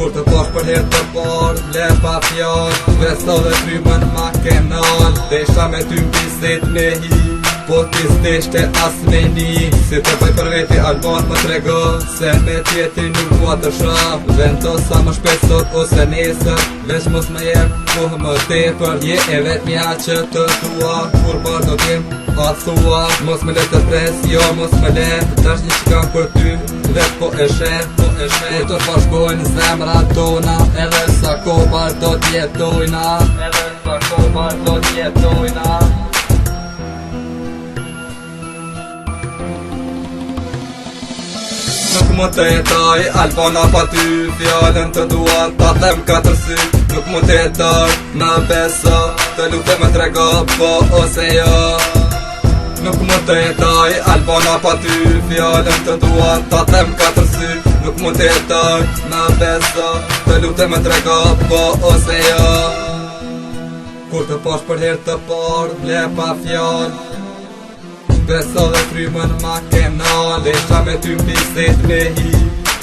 Kur të pash për herë të parë, ble pa fjallë, beso dhe frymën ma kenal. Desha me ty mbisit me hi, po ti s'deshte as me ni. Si të bëj për veti Alban më trego, se me tjetri nuk mua të shaf. Vento sa më shpejt sot ose nesër, veç mos më jep kohë më tepër. Je e vetmja që të dua, kur bërë do t'jem atë thua. Mos me le të pres, jo mos me le, tash një që kam për ty, vet po e shet. Kur të pashkojnë zemra tona, edhe sa kobar do t'jetojna. Nuk mund të jetoj Albana pa ty, fjallën të dua ta them katër sy. Nuk mund të jetoj më beso, të lutem më trego po ose jo. Nuk mund të jetoj Albana pa ty, fjallën të dua ta them katër sy. Nuk mund të jetoj më beso, të lutem më trego po ose jo. Kur të pash për herë të parë, ble pa fjallë, beso dhe frymën ma kenal. Desha me ty mbisit me hi,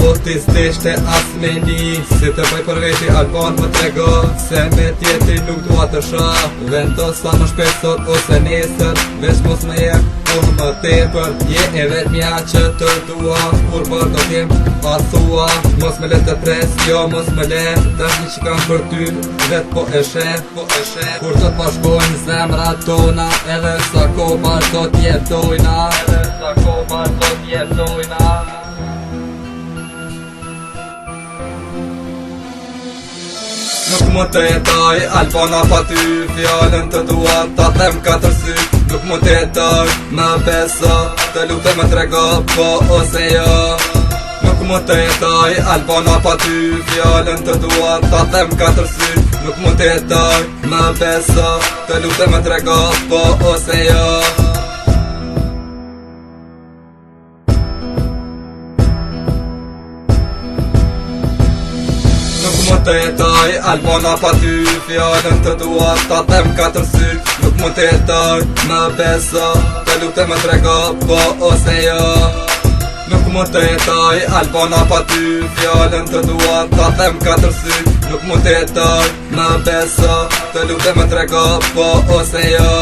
po ti s'deshte as me ni. Si të bëj për veti Alban më trego, se me tjetri nuk dua të shaf. Vendo sa më shpejt sot ose nesër, veç mos më jep kohë më tepër. Je e vetmja që të dua, kur bërë do t'jem atë thua. Mos me le të pres, jo mos me le, tash një që kam për ty, vet po e shet. Kur të pashkojnë zemra tona, edhe sa kobar do t'jetojna. Nuk mund të jetoj Albana pa ty, fjallën të dua ta them katër sy. Nuk mund të jetoj më beso, të lutem më trego po ose jo. Nuk mund të jetoj Albana pa ty, fjallën të dua ta them katër sy. Nuk mund të jetoj më beso, të lutem më trego po ose jo. Nuk mund të jetoj Albana pa ty, fjallën të dua ta them katër sy. Nuk mund të jetoj më beso, të lutem më trego po ose jo. Nuk mund të jetoj Albana pa ty, fjallën të dua ta them katër sy. Nuk mund të jetoj më beso, të lutem më trego po ose jo.